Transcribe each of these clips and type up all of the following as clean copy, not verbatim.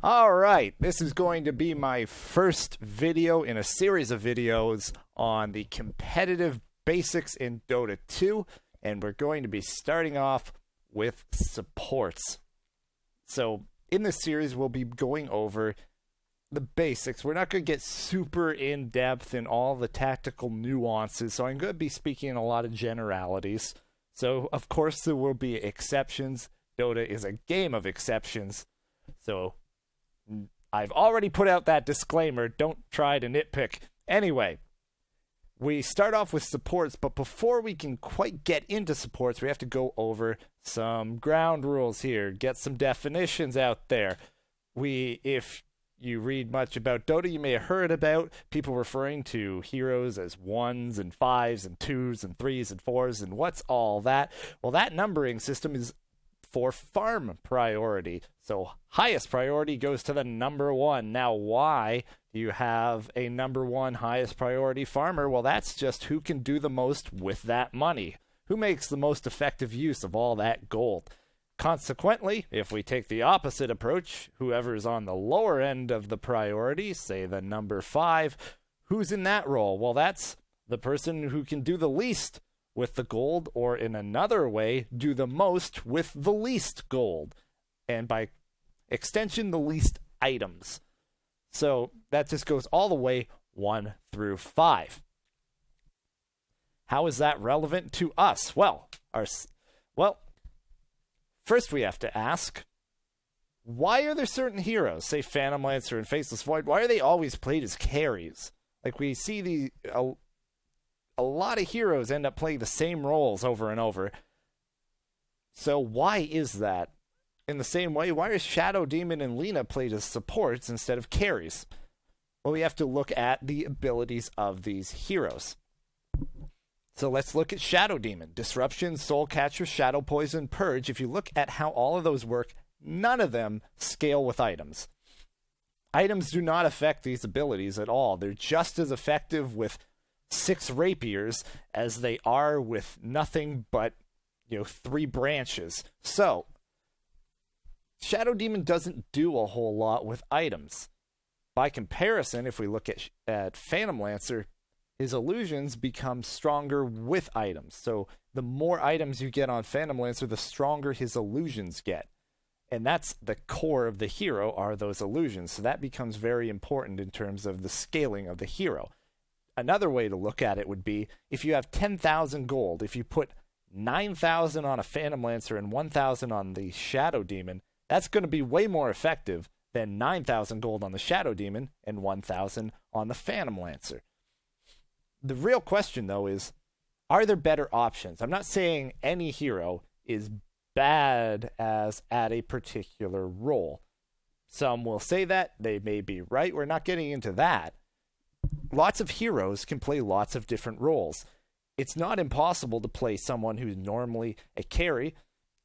Alright, this is going to be my first video in a series of videos on the competitive basics in Dota 2, and we're going to be starting off with supports. So, in this series, we'll be going over the basics. We're not going to get super in-depth in all the tactical nuances, so I'm going to be speaking in a lot of generalities. So, of course, there will be exceptions. Dota is a game of exceptions, so I've already put out that disclaimer. Don't try to nitpick. Anyway, we start off with supports, but before we can quite get into supports, we have to go over some ground rules here, get some definitions out there. If you read much about Dota, you may have heard about people referring to heroes as 1s and 5s and 2s and 3s and 4s, and what's all that? Well, that numbering system is for farm priority. So highest priority goes to the number 1. Now, why do you have a number 1 highest priority farmer? Well, that's just who can do the most with that money. Who makes the most effective use of all that gold? Consequently, if we take the opposite approach, whoever's on the lower end of the priority, say the number 5, who's in that role? Well, that's the person who can do the least with the gold, or in another way, do the most with the least gold. And by extension, the least items. So that just goes all the way 1 through 5. How is that relevant to us? Well, first we have to ask, why are there certain heroes, say Phantom Lancer and Faceless Void, why are they always played as carries? Like, we see a lot of heroes end up playing the same roles over and over. So why is that? In the same way, why are Shadow Demon and Lina played as supports instead of carries? Well, we have to look at the abilities of these heroes. So let's look at Shadow Demon. Disruption, Soul Catcher, Shadow Poison, Purge. If you look at how all of those work, none of them scale with items. Items do not affect these abilities at all. They're just as effective with 6 rapiers as they are with nothing but 3 branches. So Shadow Demon doesn't do a whole lot with items. By comparison, if we look at Phantom Lancer, his illusions become stronger with items. So the more items you get on Phantom Lancer, the stronger his illusions get. And that's the core of the hero, are those illusions. So that becomes very important in terms of the scaling of the hero. Another way to look at it would be, if you have 10,000 gold, if you put 9,000 on a Phantom Lancer and 1,000 on the Shadow Demon, that's going to be way more effective than 9,000 gold on the Shadow Demon and 1,000 on the Phantom Lancer. The real question, though, is, are there better options? I'm not saying any hero is bad at a particular role. Some will say that. They may be right. We're not getting into that. Lots of heroes can play lots of different roles. It's not impossible to play someone who's normally a carry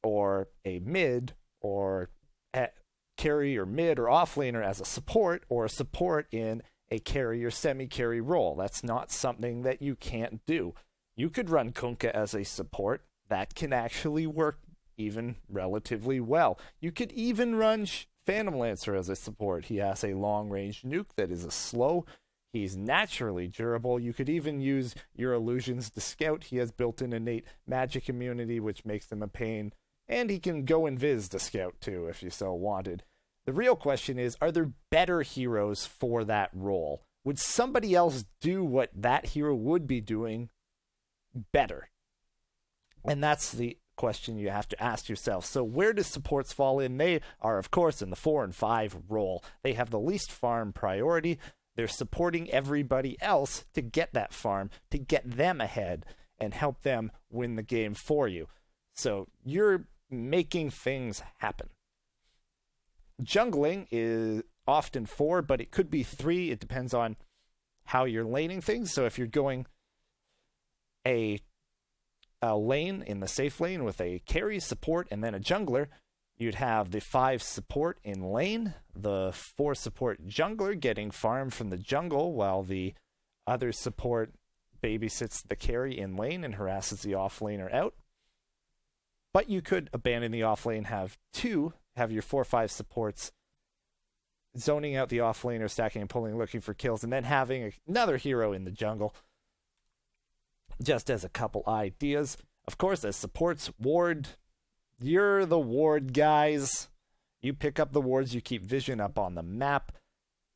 or a mid or a carry or mid or offlaner as a support, or a support in a carry or semi-carry role. That's not something that you can't do. You could run Kunkka as a support. That can actually work even relatively well. You could even run Phantom Lancer as a support. He has a long-range nuke that is a slow. He's naturally durable. You could even use your illusions to scout. He has built-in innate magic immunity, which makes him a pain. And he can go invis to scout, too, if you so wanted. The real question is, are there better heroes for that role? Would somebody else do what that hero would be doing better? And that's the question you have to ask yourself. So where do supports fall in? They are, of course, in the 4 and 5 role. They have the least farm priority. They're supporting everybody else to get that farm, to get them ahead, and help them win the game for you. So you're making things happen. Jungling is often 4, but it could be 3. It depends on how you're laning things. So if you're going a lane in the safe lane with a carry, support, and then a jungler, you'd have the 5 support in lane, the 4 support jungler getting farm from the jungle, while the other support babysits the carry in lane and harasses the offlaner out. But you could abandon the offlane, have your 4-5 supports zoning out the off laner, stacking and pulling, looking for kills, and then having another hero in the jungle. Just as a couple ideas. Of course, as supports, ward. You're the ward guys. You pick up the wards, you keep vision up on the map.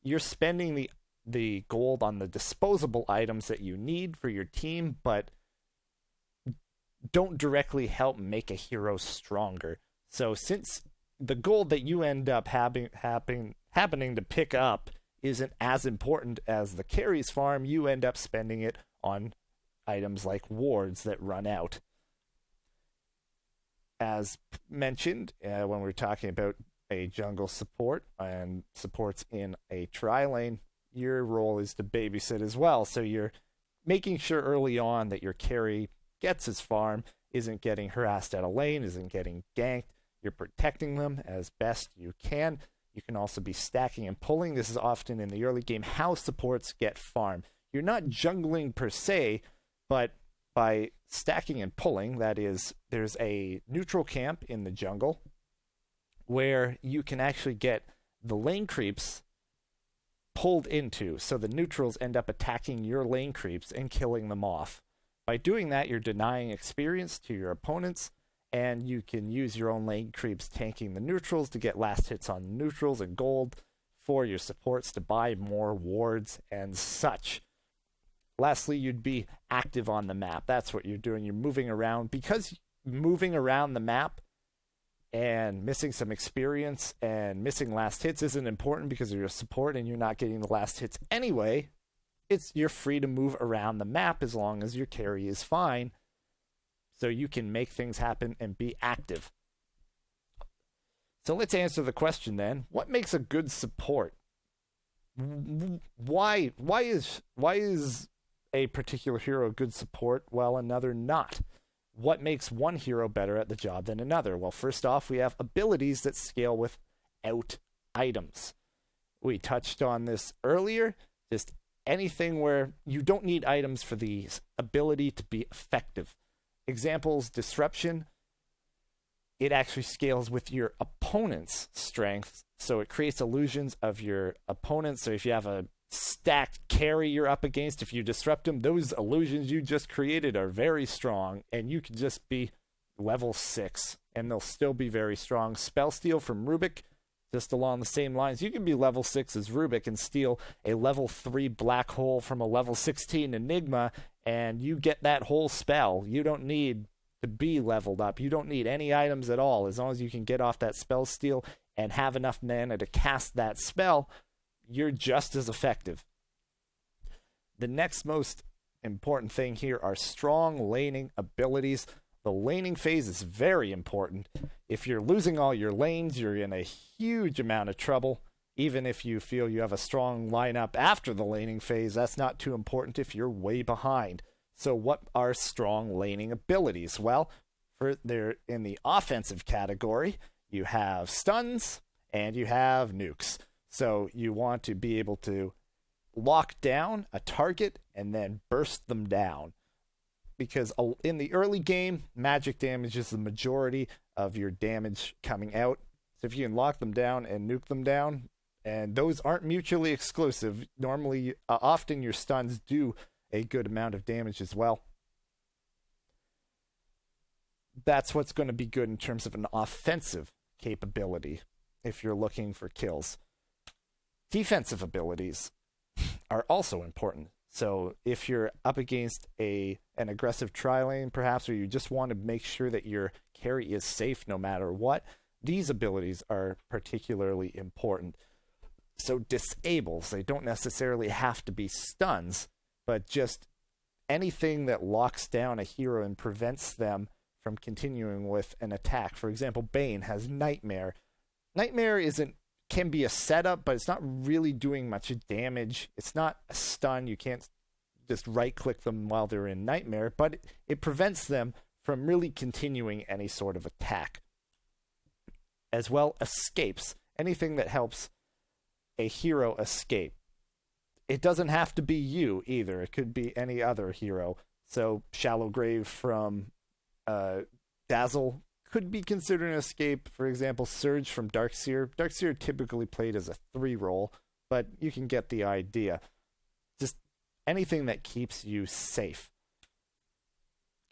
You're spending the gold on the disposable items that you need for your team, but don't directly help make a hero stronger. So since the gold that you end up happening to pick up isn't as important as the carries farm, you end up spending it on items like wards that run out. As mentioned, when we were talking about a jungle support and supports in a tri-lane, your role is to babysit as well. So you're making sure early on that your carry gets his farm, isn't getting harassed out of lane, isn't getting ganked. You're protecting them as best you can. You can also be stacking and pulling. This is often in the early game how supports get farm. You're not jungling per se, but by stacking and pulling, that is, there's a neutral camp in the jungle where you can actually get the lane creeps pulled into, so the neutrals end up attacking your lane creeps and killing them off. By doing that, you're denying experience to your opponents, and you can use your own lane creeps tanking the neutrals to get last hits on the neutrals and gold for your supports to buy more wards and such. Lastly, you'd be active on the map. That's what you're doing. You're moving around. Because moving around the map and missing some experience and missing last hits isn't important because of your support and you're not getting the last hits anyway, you're free to move around the map as long as your carry is fine, so you can make things happen and be active. So let's answer the question then. What makes a good support? Why is a particular hero a good support while another not? What makes one hero better at the job than another? Well, first off, we have abilities that scale without items. We touched on this earlier. Just anything where you don't need items for the ability to be effective. Examples, Disruption. It actually scales with your opponent's strength, so it creates illusions of your opponent. So if you have a stacked carry you're up against, if you disrupt them, those illusions you just created are very strong, and you can just be level 6 and they'll still be very strong. Spell Steal from Rubik, just along the same lines. You can be level 6 as Rubik and steal a level 3 black hole from a level 16 Enigma, and you get that whole spell. You don't need to be leveled up. You don't need any items at all. As long as you can get off that Spell Steal and have enough mana to cast that spell, you're just as effective. The next most important thing here are strong laning abilities. The laning phase is very important. If you're losing all your lanes, you're in a huge amount of trouble. Even if you feel you have a strong lineup after the laning phase, that's not too important if you're way behind. So what are strong laning abilities? Well, they're in the offensive category. You have stuns and you have nukes. So you want to be able to lock down a target and then burst them down. Because in the early game, magic damage is the majority of your damage coming out. So if you can lock them down and nuke them down, and those aren't mutually exclusive, normally, often your stuns do a good amount of damage as well. That's what's going to be good in terms of an offensive capability if you're looking for kills. Defensive abilities are also important. So if you're up against an aggressive tri-lane, perhaps, or you just want to make sure that your carry is safe no matter what, these abilities are particularly important. So disables, they don't necessarily have to be stuns, but just anything that locks down a hero and prevents them from continuing with an attack. For example, Bane has Nightmare. Nightmare can be a setup, but it's not really doing much damage. It's not a stun. You can't just right-click them while they're in Nightmare, but it prevents them from really continuing any sort of attack. As well, escapes. Anything that helps a hero escape. It doesn't have to be you either. It could be any other hero. So Shallow Grave from Dazzle could be considered an escape. For example, Surge from Darkseer. Darkseer typically played as a 3 role, but you can get the idea. Just anything that keeps you safe.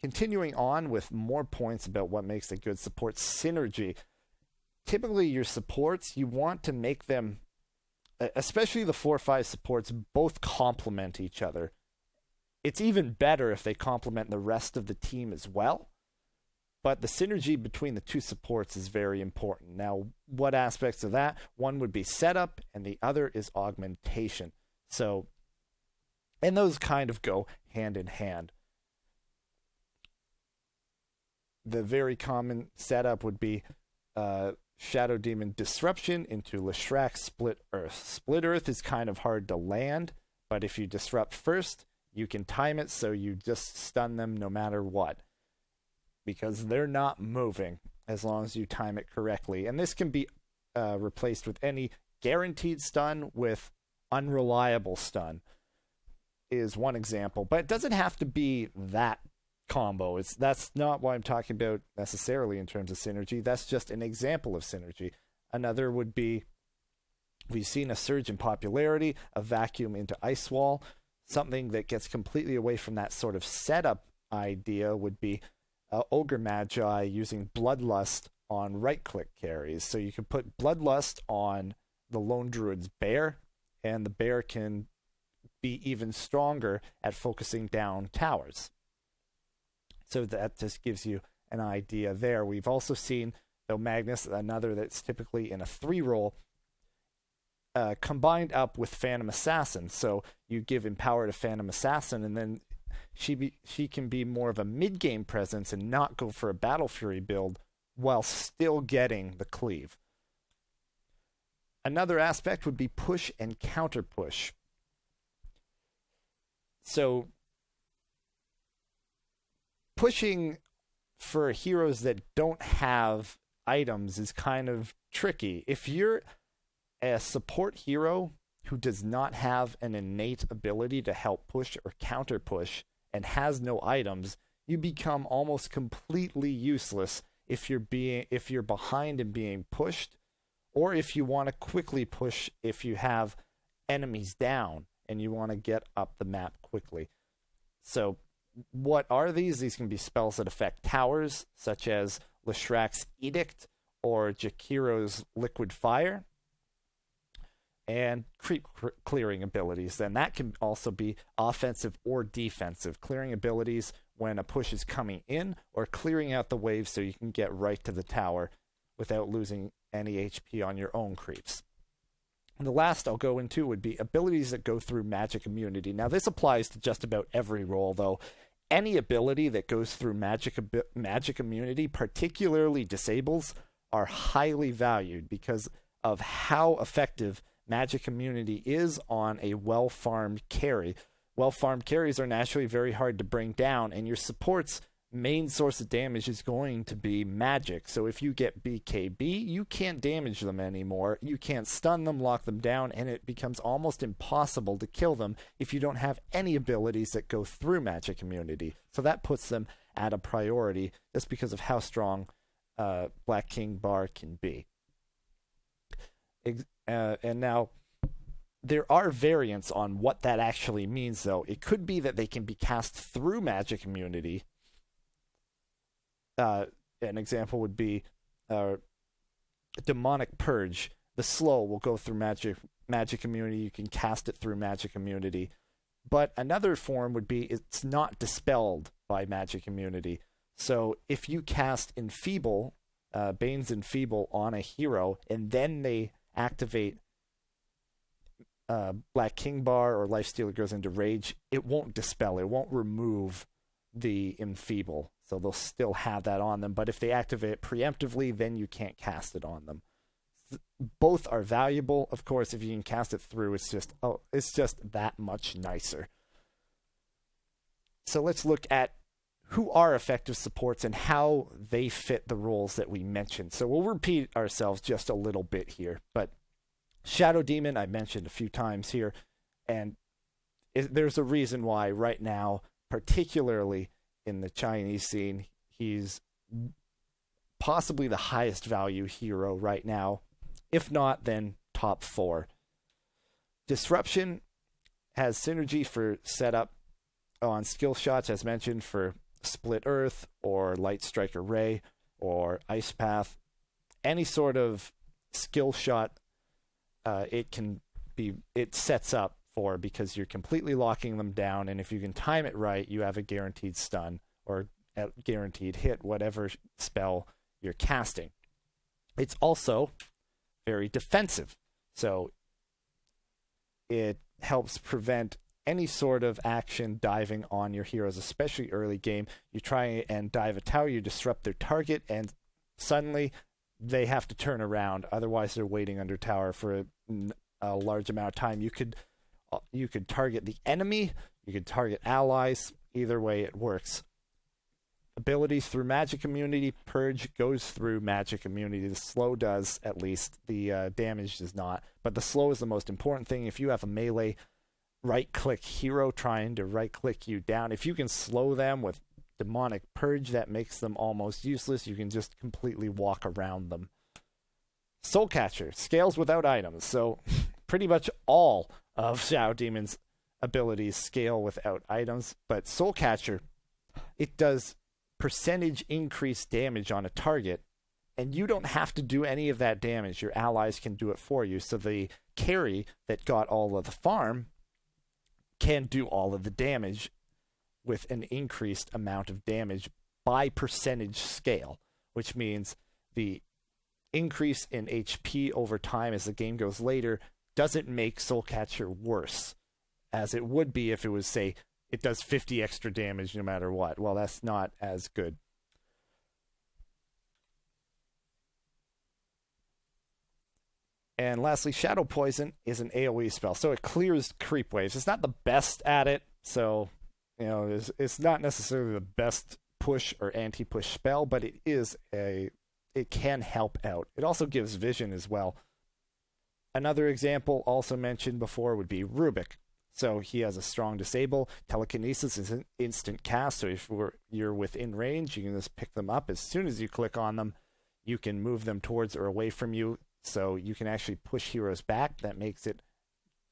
Continuing on with more points about what makes a good support: synergy. Typically, your supports, you want to make them, especially the 4-5 supports, both complement each other. It's even better if they complement the rest of the team as well. But the synergy between the two supports is very important. Now, what aspects of that? One would be setup, and the other is augmentation. So, and those kind of go hand in hand. The very common setup would be Shadow Demon Disruption into Leshrac Split Earth. Split Earth is kind of hard to land, but if you disrupt first, you can time it so you just stun them no matter what, because they're not moving as long as you time it correctly. And this can be replaced with any guaranteed stun with unreliable stun is one example, but it doesn't have to be that combo. That's not what I'm talking about necessarily in terms of synergy. That's just an example of synergy. Another would be, we've seen a surge in popularity, a vacuum into Ice Wall. Something that gets completely away from that sort of setup idea would be Ogre Magi using Bloodlust on right-click carries. So you can put Bloodlust on the Lone Druid's Bear, and the Bear can be even stronger at focusing down towers. So that just gives you an idea there. We've also seen, though, Magnus, another that's typically in a 3-role, combined up with Phantom Assassin. So you give Empower to Phantom Assassin, and then she can be more of a mid-game presence and not go for a Battle Fury build while still getting the cleave. Another aspect would be push and counter push. So pushing for heroes that don't have items is kind of tricky. If you're a support hero who does not have an innate ability to help push or counter push and has no items, you become almost completely useless if you're behind and being pushed, or if you want to quickly push if you have enemies down and you want to get up the map quickly. So what are these? These can be spells that affect towers, such as Leshrac's Edict or Jakiro's Liquid Fire, and creep clearing abilities. Then that can also be offensive or defensive, clearing abilities when a push is coming in, or clearing out the wave so you can get right to the tower without losing any HP on your own creeps. And the last I'll go into would be abilities that go through magic immunity. Now this applies to just about every role, though. Any ability that goes through magic immunity, particularly disables, are highly valued because of how effective magic immunity is on a well-farmed carry. Well-farmed carries are naturally very hard to bring down, and your support's main source of damage is going to be magic. So if you get BKB, you can't damage them anymore. You can't stun them, lock them down, and it becomes almost impossible to kill them if you don't have any abilities that go through magic immunity. So that puts them at a priority just because of how strong Black King Bar can be. And now, there are variants on what that actually means, though. It could be that they can be cast through magic immunity. An example would be Demonic Purge. The slow will go through magic immunity. You can cast it through magic immunity. But another form would be it's not dispelled by magic immunity. So if you cast Enfeeble, Bane's Enfeeble on a hero, and then they activate Black King Bar or Lifestealer goes into Rage, it won't dispel. It won't remove the Enfeeble. So they'll still have that on them. But if they activate it preemptively, then you can't cast it on them. Both are valuable. Of course, if you can cast it through, it's just that much nicer. So let's look at who are effective supports and how they fit the roles that we mentioned. So we'll repeat ourselves just a little bit here. But Shadow Demon, I mentioned a few times here. And there's a reason why right now, particularly in the Chinese scene, he's possibly the highest value hero right now. If not, then top 4. Disruption has synergy for setup on skill shots, as mentioned, for Split Earth or Light Strike Array or Ice Path. Any sort of skill shot it sets up for, because you're completely locking them down, and if you can time it right, you have a guaranteed stun or a guaranteed hit, whatever spell you're casting. It's also very defensive, so it helps prevent any sort of action diving on your heroes, especially early game. You try and dive a tower, you disrupt their target, and suddenly they have to turn around. Otherwise, they're waiting under tower for a large amount of time. You could target the enemy, you could target allies. Either way, it works. Abilities through magic immunity. Purge goes through magic immunity. The slow does, at least. The damage does not. But the slow is the most important thing. If you have a melee right-click hero trying to right-click you down, if you can slow them with demonic purge, that makes them almost useless. You can just completely walk around them. Soulcatcher scales without items, so pretty much all of Shadow Demon's abilities scale without items, but Soulcatcher, it does percentage increased damage on a target, and you don't have to do any of that damage. Your allies can do it for you, so the carry that got all of the farm can do all of the damage with an increased amount of damage by percentage scale, which means the increase in HP over time as the game goes later doesn't make Soulcatcher worse, as it would be if it was, say, it does 50 extra damage no matter what. Well, that's not as good. And lastly, Shadow Poison is an AoE spell, so it clears creep waves. It's not the best at it, so it's not necessarily the best push or anti-push spell, but it can help out. It also gives vision as well. Another example also mentioned before would be Rubik. So he has a strong disable. Telekinesis is an instant cast, so if you're within range, you can just pick them up. As soon as you click on them, you can move them towards or away from you, so you can actually push heroes back. That makes it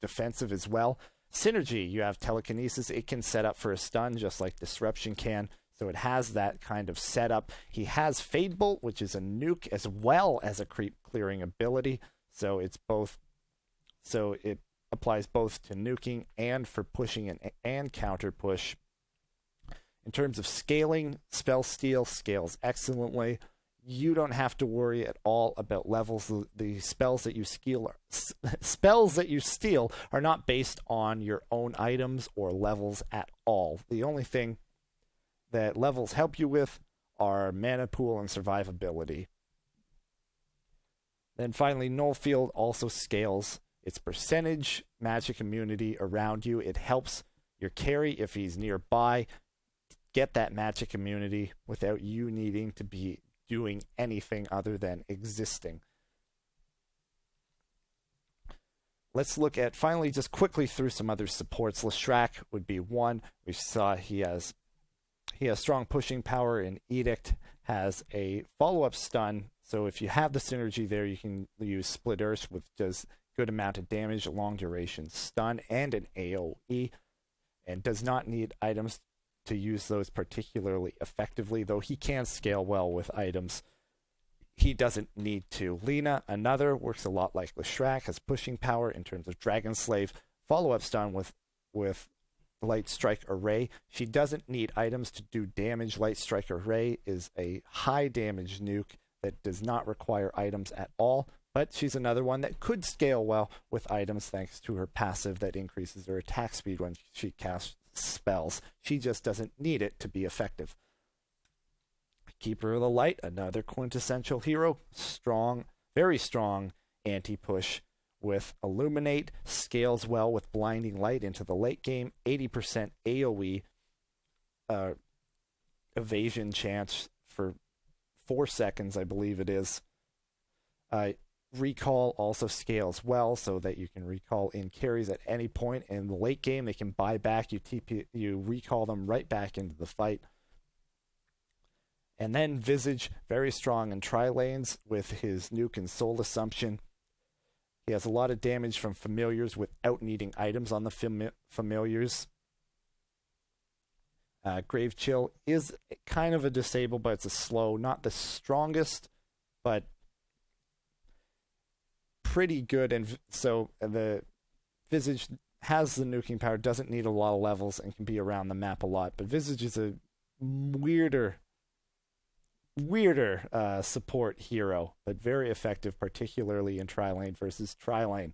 defensive as well. Synergy, you have Telekinesis. It can set up for a stun just like Disruption can, so it has that kind of setup. He has Fade Bolt, which is a nuke as well as a creep clearing ability, so it applies both to nuking and for pushing and counter push. In terms of scaling, Spell Steal scales excellently. You don't have to worry at all about levels. The spells that you steal are not based on your own items or levels at all. The only thing that levels help you with are mana pool and survivability. Then finally, Nullfield also scales its percentage magic immunity around you. It helps your carry, if he's nearby, get that magic immunity without you needing to be doing anything other than existing. Let's look at, finally, just quickly through some other supports. Leshrac would be one. We saw he has strong pushing power, and Edict has a follow-up stun. So if you have the synergy there, you can use Split Earth, which does good amount of damage, long duration stun, and an AoE, and does not need items to use those particularly effectively, though he can scale well with items. He doesn't need to. Lina, another, works a lot like Leshrac, has pushing power in terms of Dragon Slave, follow-up stun with Light Strike Array. She doesn't need items to do damage. Light Strike Array is a high damage nuke that does not require items at all, but she's another one that could scale well with items thanks to her passive that increases her attack speed when she casts spells. She just doesn't need it to be effective. Keeper of the Light, another quintessential hero, strong, very strong anti-push with Illuminate, scales well with Blinding Light into the late game, 80% AoE evasion chance for 4 seconds, I believe it is. Recall also scales well, so that you can recall in carries at any point in the late game. They can buy back, you recall them right back into the fight. And then Visage, very strong in tri-lanes with his nuke and soul assumption. He has a lot of damage from familiars without needing items on the familiars. Grave Chill is kind of a disable, but it's a slow, not the strongest, but pretty good. And so the Visage has the nuking power, doesn't need a lot of levels, and can be around the map a lot. But Visage is a weirder support hero, but very effective, particularly in tri-lane versus tri-lane.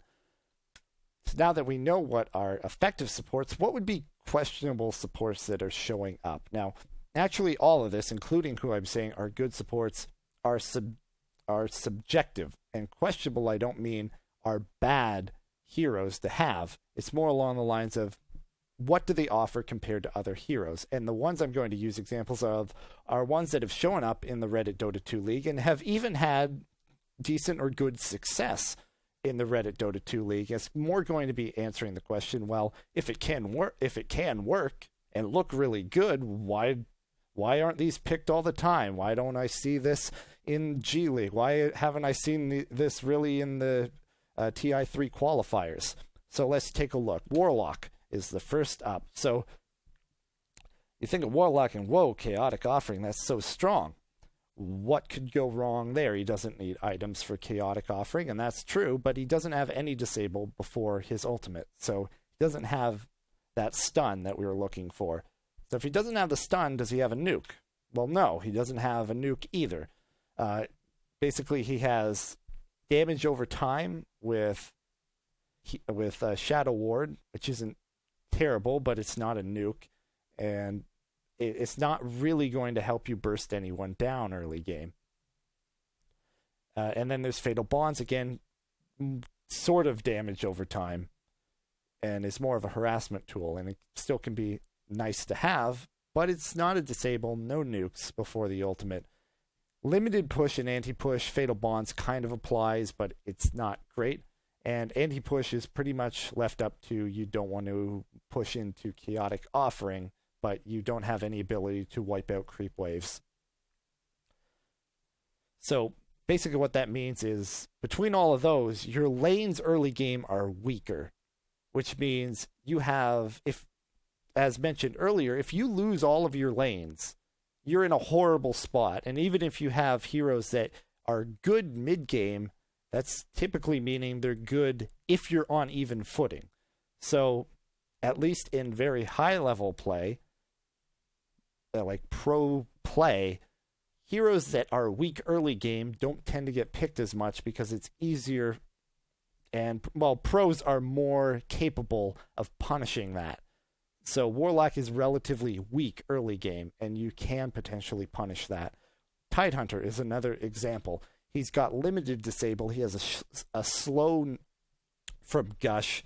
So now that we know what are effective supports, what would be questionable supports that are showing up? Now, actually, all of this, including who I'm saying are good supports, are subjective. And questionable, I don't mean are bad heroes to have. It's more along the lines of what do they offer compared to other heroes? And the ones I'm going to use examples of are ones that have shown up in the Reddit Dota 2 League and have even had decent or good success in the Reddit Dota 2 League. It's more going to be answering the question, well, if it can work and look really good, why aren't these picked all the time? Why don't I see this in G League? Why haven't I seen this really in the TI3 qualifiers? So let's take a look. Warlock is the first up. So you think of Warlock and whoa, Chaotic Offering, that's so strong. What could go wrong there? He doesn't need items for Chaotic Offering, and that's true, but he doesn't have any disable before his ultimate. So he doesn't have that stun that we were looking for. So if he doesn't have the stun, does he have a nuke? Well, no, he doesn't have a nuke either. Basically, he has damage over time with Shadow Ward, which isn't terrible, but it's not a nuke, and it's not really going to help you burst anyone down early game. And then there's Fatal Bonds, again, sort of damage over time, and it's more of a harassment tool, and it still can be nice to have, but it's not a disable, no nukes before the ultimate. Limited push and anti-push, Fatal Bonds kind of applies, but it's not great. And anti-push is pretty much left up to you don't want to push into Chaotic Offering, but you don't have any ability to wipe out creep waves. So basically what that means is between all of those, your lanes early game are weaker, which means you have, if, as mentioned earlier, if you lose all of your lanes, you're in a horrible spot. And even if you have heroes that are good mid-game, that's typically meaning they're good if you're on even footing. So at least in very high-level play, like pro play, heroes that are weak early game don't tend to get picked as much because it's easier, and, well, pros are more capable of punishing that. So Warlock is relatively weak early game, and you can potentially punish that. Tidehunter is another example. He's got limited disable. He has a slow from Gush,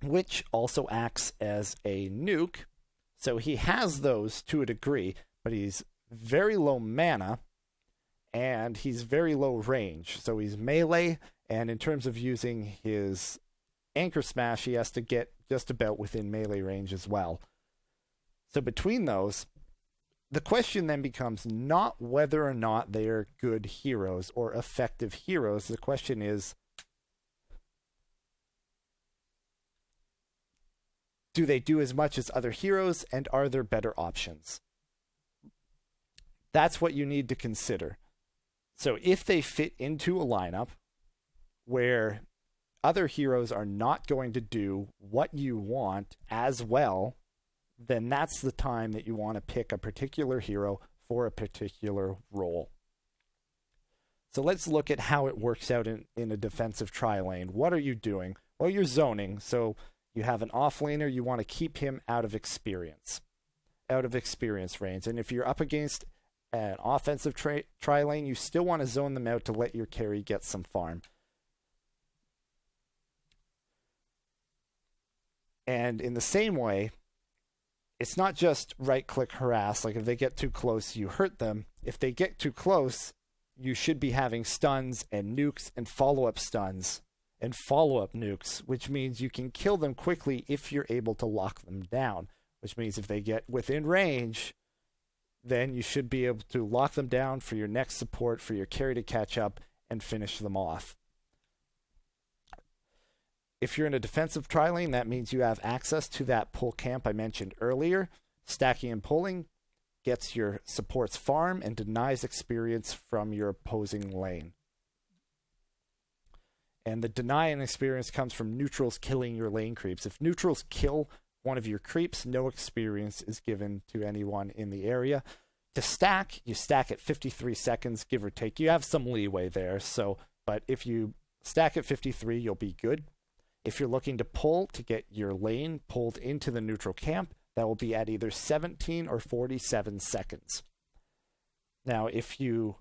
which also acts as a nuke. So he has those to a degree, but he's very low mana, and he's very low range. So he's melee, and in terms of using his Anchor Smash, he has to get just about within melee range as well. So between those, the question then becomes not whether or not they are good heroes or effective heroes. The question is, do they do as much as other heroes, and are there better options? That's what you need to consider. So if they fit into a lineup where other heroes are not going to do what you want as well, then that's the time that you want to pick a particular hero for a particular role. So let's look at how it works out in a defensive tri-lane. What are you doing? Well, you're zoning. So you have an offlaner, you want to keep him out of experience range. And if you're up against an offensive tri-lane, you still want to zone them out to let your carry get some farm. And in the same way, it's not just right-click harass. Like if they get too close, you hurt them. If they get too close, you should be having stuns and nukes and follow-up stuns and follow-up nukes, which means you can kill them quickly if you're able to lock them down, which means if they get within range, then you should be able to lock them down for your next support, for your carry to catch up and finish them off. If you're in a defensive tri-lane, that means you have access to that pull camp I mentioned earlier. Stacking and pulling gets your support's farm and denies experience from your opposing lane. And the denying experience comes from neutrals killing your lane creeps. If neutrals kill one of your creeps, no experience is given to anyone in the area. To stack, you stack at 53 seconds, give or take. You have some leeway there, but if you stack at 53, you'll be good. If you're looking to pull to get your lane pulled into the neutral camp, that will be at either 17 or 47 seconds. Now, if you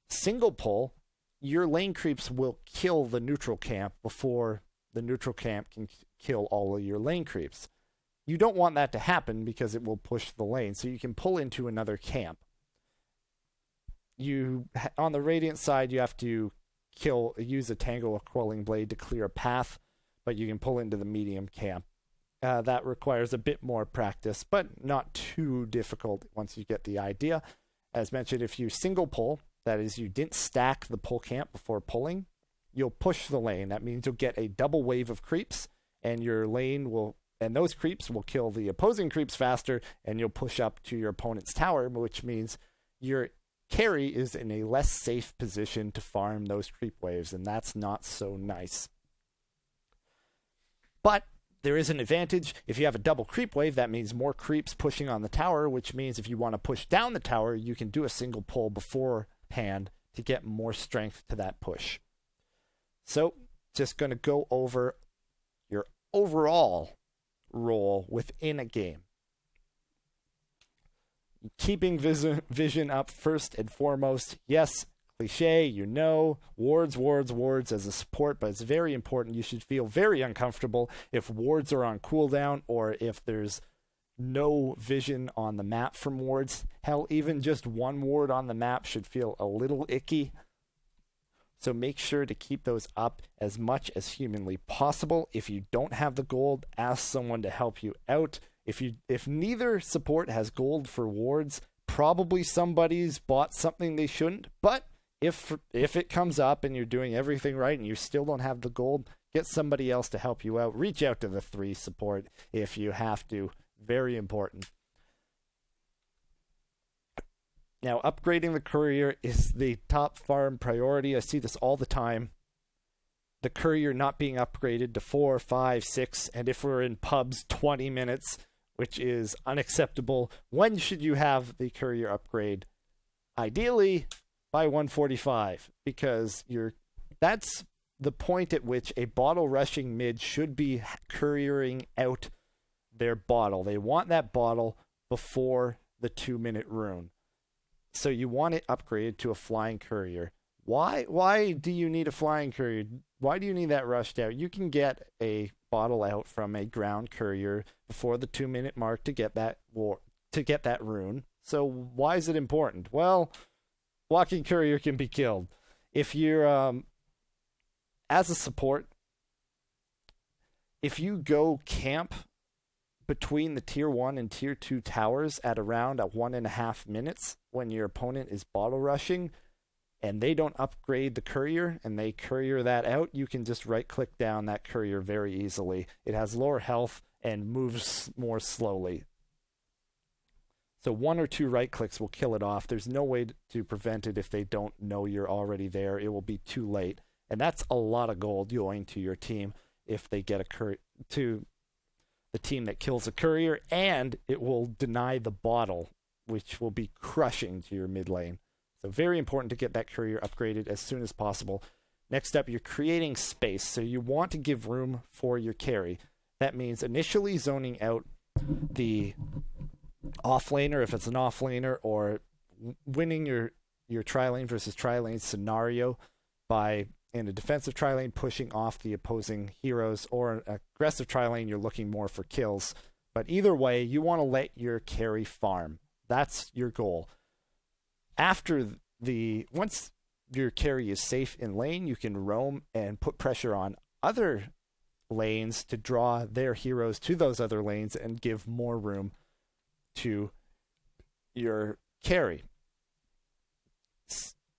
single pull, your lane creeps will kill the neutral camp before the neutral camp can kill all of your lane creeps. You don't want that to happen because it will push the lane, so you can pull into another camp. On the Radiant side, you have to use a Tangle or Quelling Blade to clear a path, but you can pull into the medium camp. That requires a bit more practice, but not too difficult once you get the idea. As mentioned, if you single pull, that is, you didn't stack the pull camp before pulling, you'll push the lane. That means you'll get a double wave of creeps, and those creeps will kill the opposing creeps faster, and you'll push up to your opponent's tower, which means your carry is in a less safe position to farm those creep waves, and that's not so nice. But there is an advantage. If you have a double creep wave, that means more creeps pushing on the tower, which means if you want to push down the tower, you can do a single pull beforehand to get more strength to that push. So, just going to go over your overall role within a game. Keeping vision up first and foremost. Yes, cliche, wards as a support, but it's very important. You should feel very uncomfortable if wards are on cooldown or if there's no vision on the map from wards. Hell, even just one ward on the map should feel a little icky. So make sure to keep those up as much as humanly possible. If you don't have the gold, ask someone to help you out. If neither support has gold for wards, probably somebody's bought something they shouldn't, but if it comes up and you're doing everything right and you still don't have the gold, get somebody else to help you out. Reach out to the 3 support if you have to. Very important. Now, upgrading the courier is the top farm priority. I see this all the time. The courier not being upgraded to 4, 5, 6, and if we're in pubs, 20 minutes, which is unacceptable. When should you have the courier upgrade? Ideally, by 145, because that's the point at which a bottle rushing mid should be couriering out their bottle. They want that bottle before the 2-minute rune. So you want it upgraded to a flying courier. Why do you need a flying courier? Why do you need that rushed out? You can get a bottle out from a ground courier before the 2-minute mark to get that rune. So why is it important? Well, walking courier can be killed. If you're as a support, if you go camp between the tier 1 and tier 2 towers at around 1.5 minutes when your opponent is bottle rushing and they don't upgrade the courier and they courier that out, you can just right click down that courier very easily. It has lower health and moves more slowly. So 1 or 2 right clicks will kill it off. There's no way to prevent it if they don't know you're already there. It will be too late. And that's a lot of gold going to your team if they get to the team that kills a courier, and it will deny the bottle, which will be crushing to your mid lane. So very important to get that courier upgraded as soon as possible. Next up, you're creating space. So you want to give room for your carry. That means initially zoning out the offlaner if it's an offlaner, or winning your tri-lane versus tri-lane scenario by, in a defensive tri-lane, pushing off the opposing heroes, or an aggressive tri-lane, you're looking more for kills. But either way, you want to let your carry farm. That's your goal. Once your carry is safe in lane, you can roam and put pressure on other lanes to draw their heroes to those other lanes and give more room to your carry.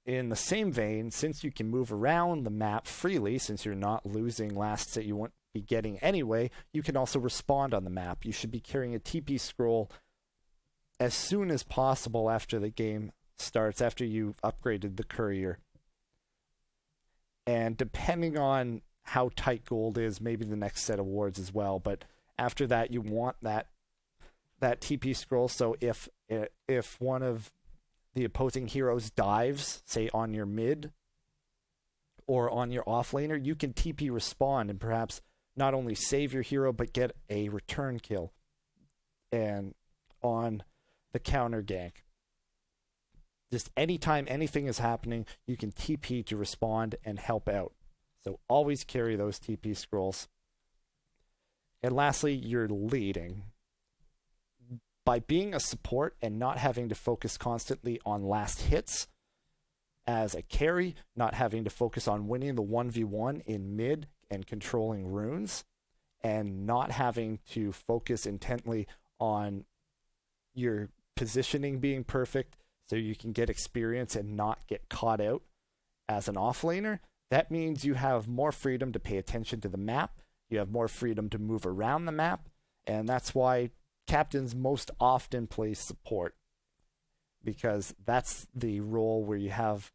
In the same vein, since you can move around the map freely, since you're not losing lasts that you won't be getting anyway, you can also respond on the map. You should be carrying a TP scroll as soon as possible after the game starts, after you've upgraded the courier. And depending on how tight gold is, maybe the next set of wards as well, but after that you want that TP scroll, so if one of the opposing heroes dives, say on your mid or on your offlaner, you can TP respond and perhaps not only save your hero but get a return kill and on the counter gank. Just anytime anything is happening, you can TP to respond and help out. So always carry those TP scrolls. And lastly, you're leading. By being a support and not having to focus constantly on last hits as a carry, not having to focus on winning the 1v1 in mid and controlling runes, and not having to focus intently on your positioning being perfect so you can get experience and not get caught out as an offlaner, that means you have more freedom to pay attention to the map, you have more freedom to move around the map, and that's why captains most often play support, because that's the role where you have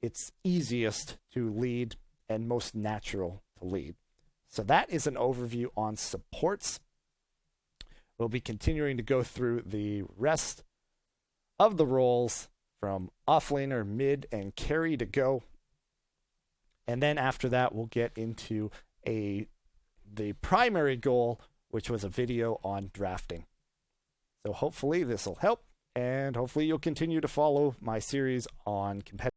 it's easiest to lead and most natural to lead. So that is an overview on supports. We'll be continuing to go through the rest of the roles from offlaner, mid, and carry to go. And then after that, we'll get into the primary goal, which was a video on drafting. So hopefully this will help, and hopefully you'll continue to follow my series on competitive